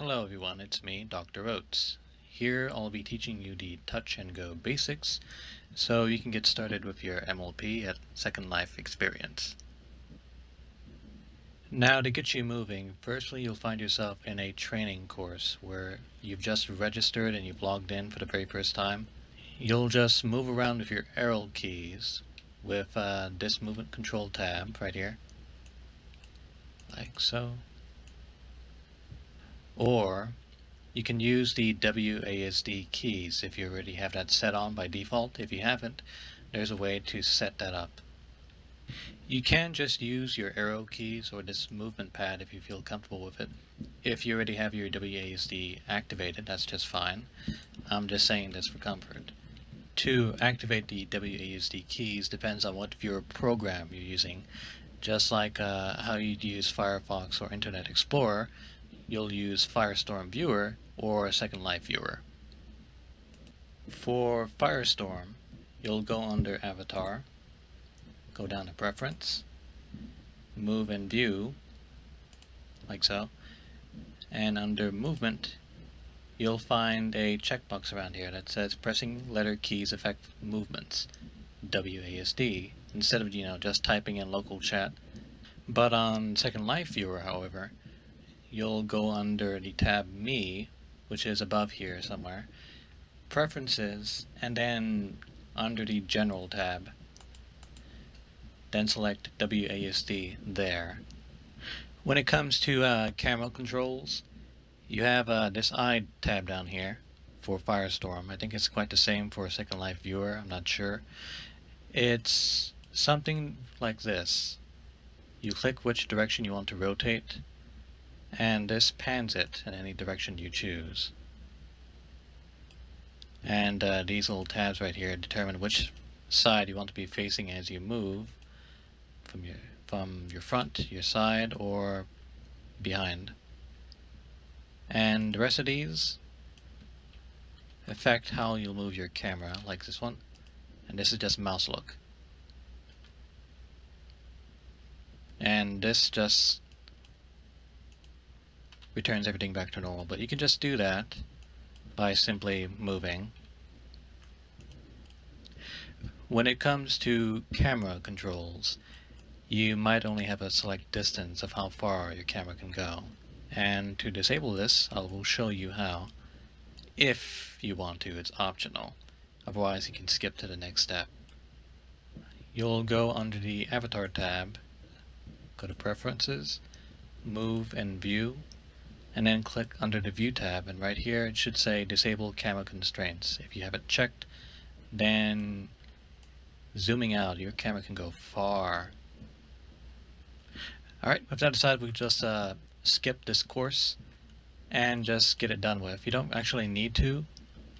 Hello everyone, it's me, Dr. Oates. Here I'll be teaching you the touch and go basics so you can get started with your MLP at Second Life Experience. Now to get you moving, firstly you'll find yourself in a training course where you've just registered and you've logged in for the very first time. You'll just move around with your arrow keys with this movement control tab right here, like so. Or you can use the WASD keys if you already have that set on by default. If you haven't, there's a way to set that up. You can just use your arrow keys or this movement pad if you feel comfortable with it. If you already have your WASD activated, that's just fine. I'm just saying this for comfort. To activate the WASD keys depends on what viewer program you're using. Just like how you'd use Firefox or Internet Explorer, you'll use Firestorm Viewer or Second Life Viewer. For Firestorm, you'll go under Avatar, go down to Preference, Move and View, like so, and under Movement, you'll find a checkbox around here that says Pressing Letter Keys Affect Movements, WASD, instead of just typing in local chat. But on Second Life Viewer, however, you'll go under the tab Me, which is above here somewhere, Preferences, and then under the General tab, then select WASD there. When it comes to camera controls, you have this Eye tab down here for Firestorm. I think it's quite the same for Second Life Viewer, I'm not sure. It's something like this. You click which direction you want to rotate, and this pans it in any direction you choose. And these little tabs right here determine which side you want to be facing as you move from your front, your side, or behind. And the rest of these affect how you'll move your camera, like this one. And this is just mouse look. And this just returns everything back to normal, but you can just do that by simply moving. When it comes to camera controls, you might only have a select distance of how far your camera can go. And to disable this, I will show you how. If you want to, it's optional. Otherwise, you can skip to the next step. You'll go under the Avatar tab, go to Preferences, Move and View, and then click under the View tab, and right here it should say Disable Camera Constraints. If you have it checked, then zooming out, your camera can go far. Alright, with that aside, we can just skip this course and just get it done with. You don't actually need to,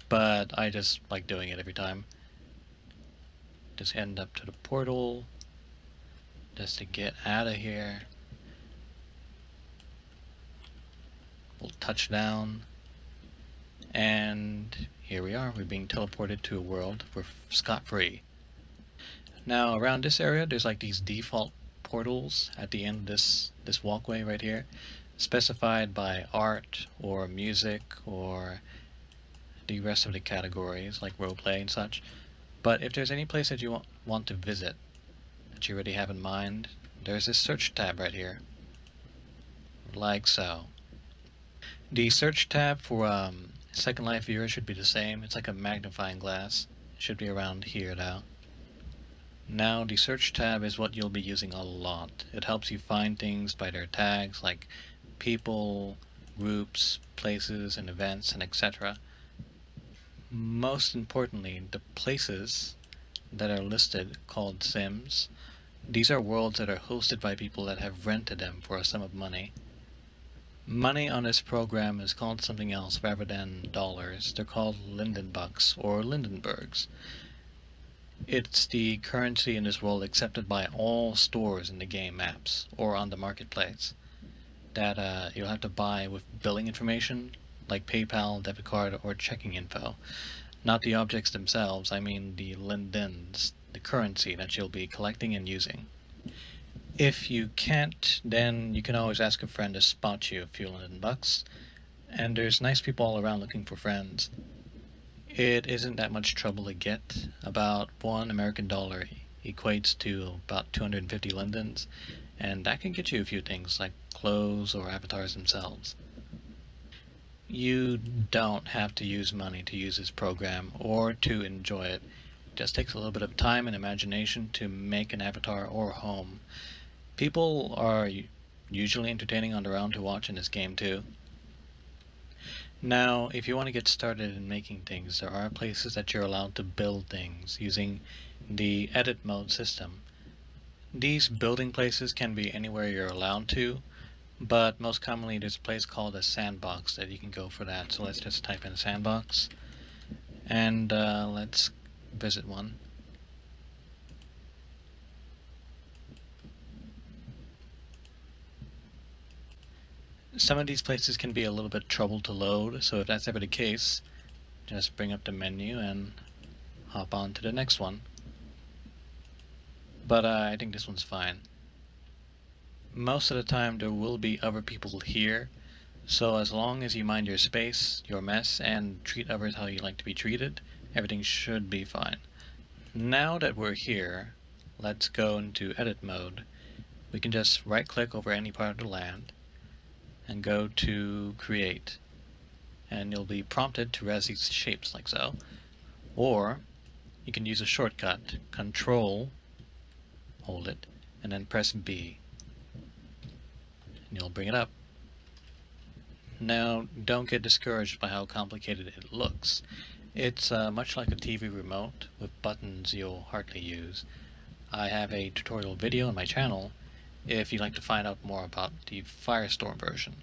but I just like doing it every time. Just end up to the portal, just to get out of here. We'll touch down, and here we are. We're being teleported to a world. We're scot-free. Now around this area, there's like these default portals at the end of this walkway right here, specified by art or music or the rest of the categories like roleplay and such. But if there's any place that you want to visit that you already have in mind, there's this search tab right here, like so. The search tab for Second Life Viewer should be the same. It's like a magnifying glass. It should be around here now. Now the search tab is what you'll be using a lot. It helps you find things by their tags like people, groups, places, and events, and etc. Most importantly, the places that are listed, called sims, these are worlds that are hosted by people that have rented them for a sum of money. Money on this program is called something else rather than dollars. They're called Lindenbucks or Lindenbergs. It's the currency in this world accepted by all stores in the game apps or on the marketplace that you'll have to buy with billing information like PayPal, debit card, or checking info. Not the objects themselves, I mean the lindens, the currency that you'll be collecting and using. If you can't, then you can always ask a friend to spot you a few $100. and there's nice people all around looking for friends. It isn't that much trouble to get. About $1 American equates to about 250 lindens, and that can get you a few things like clothes or avatars themselves. You don't have to use money to use this program or to enjoy it. It just takes a little bit of time and imagination to make an avatar or home. People are usually entertaining on their own to watch in this game too. Now, if you want to get started in making things, there are places that you're allowed to build things using the edit mode system. These building places can be anywhere you're allowed to, but most commonly there's a place called a sandbox that you can go for that. So let's just type in sandbox, and let's visit one. Some of these places can be a little bit trouble to load, so if that's ever the case, just bring up the menu and hop on to the next one. But I think this one's fine. Most of the time there will be other people here, so as long as you mind your space, your mess, and treat others how you like to be treated, everything should be fine. Now that we're here, let's go into edit mode. We can just right click over any part of the land and go to create, and you'll be prompted to res these shapes like so. Or you can use a shortcut, Control, hold it, and then press B, and you'll bring it up. Now, don't get discouraged by how complicated it looks. It's much like a TV remote with buttons you'll hardly use. I have a tutorial video on my channel if you'd like to find out more about the Firestorm version.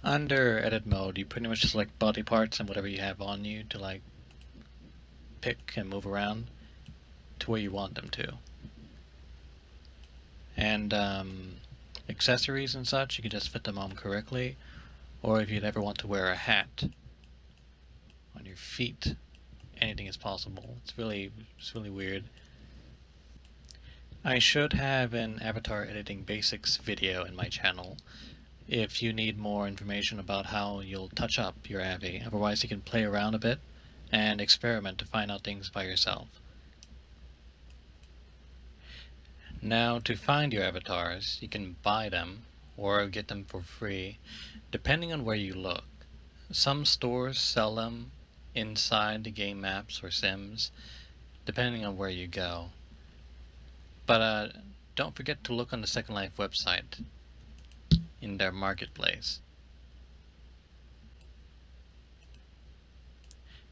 Under edit mode, you pretty much select body parts and whatever you have on you to like pick and move around to where you want them to. And accessories and such, you can just fit them on correctly, or if you'd ever want to wear a hat on your feet, anything is possible. It's really weird. I should have an avatar editing basics video in my channel if you need more information about how you'll touch up your Avi. Otherwise you can play around a bit and experiment to find out things by yourself. Now, to find your avatars, you can buy them or get them for free, depending on where you look. Some stores sell them inside the game maps or sims, depending on where you go. But don't forget to look on the Second Life website in their marketplace.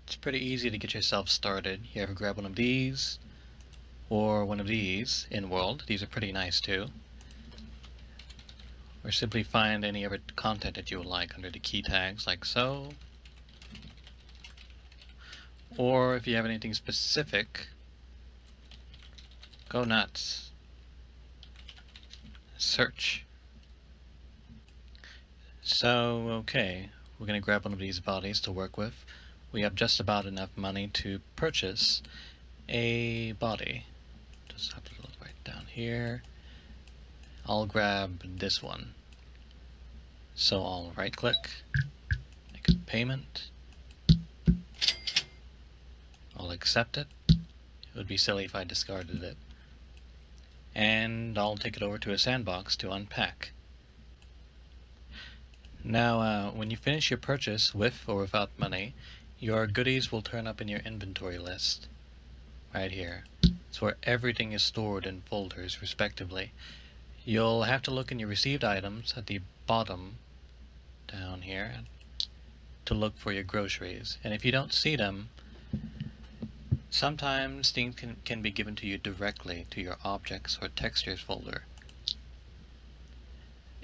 It's pretty easy to get yourself started. You ever grab one of these or one of these in world. These are pretty nice too. Or simply find any other content that you would like under the key tags like so. Or if you have anything specific, go nuts. Search. So, okay, we're going to grab one of these bodies to work with. We have just about enough money to purchase a body. Just have to look right down here. I'll grab this one. So I'll right click, make a payment. I'll accept it. It would be silly if I discarded it. And I'll take it over to a sandbox to unpack. Now, when you finish your purchase with or without money, your goodies will turn up in your inventory list. Right here. It's where everything is stored in folders, respectively. You'll have to look in your received items at the bottom, down here, to look for your groceries. And if you don't see them, sometimes things can be given to you directly to your objects or textures folder.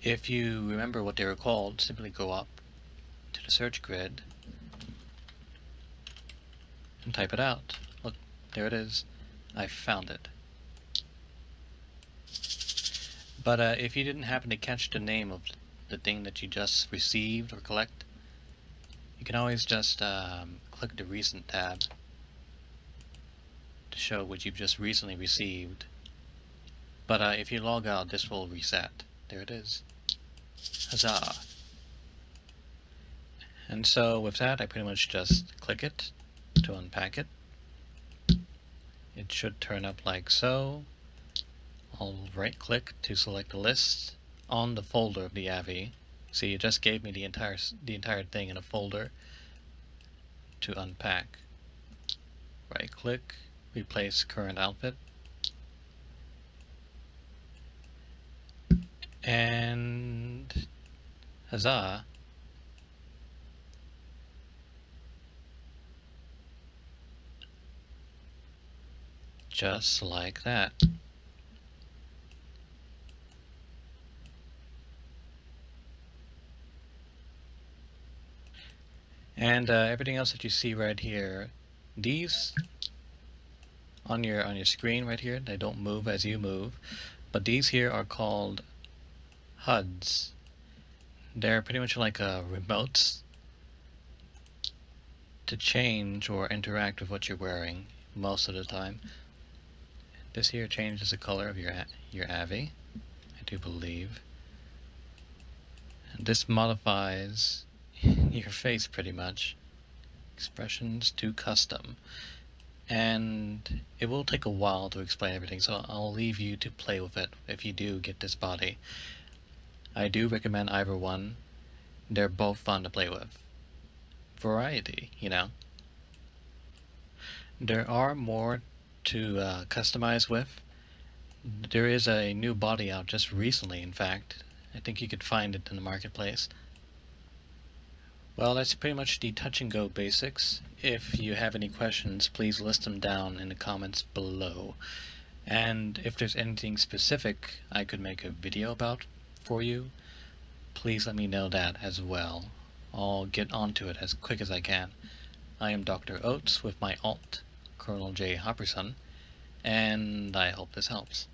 If you remember what they were called, simply go up to the search grid and type it out. Look, there it is. I found it. But if you didn't happen to catch the name of the thing that you just received or collect, you can always just click the recent tab to show what you've just recently received. But if you log out, this will reset. There it is. Huzzah! And so with that, I pretty much just click it to unpack it. It should turn up like so. I'll right click to select the list on the folder of the AVI. See, it just gave me the entire thing in a folder to unpack. Right click, replace current outfit, and huzzah, just like that. And everything else that you see right here, these on your screen right here, they don't move as you move, but these here are called HUDs. They're pretty much like remotes to change or interact with what you're wearing most of the time. This here changes the color of your AVI, I do believe. And this modifies your face pretty much. Expressions to custom. And it will take a while to explain everything, so I'll leave you to play with it if you do get this body. I do recommend either one. They're both fun to play with. Variety, you know. There are more to customize with. There is a new body out just recently, in fact. I think you could find it in the marketplace. Well, that's pretty much the touch and go basics. If you have any questions, please list them down in the comments below. And if there's anything specific I could make a video about for you, please let me know that as well. I'll get onto it as quick as I can. I am Dr. Oates with my alt, Colonel J. Hopperson, and I hope this helps.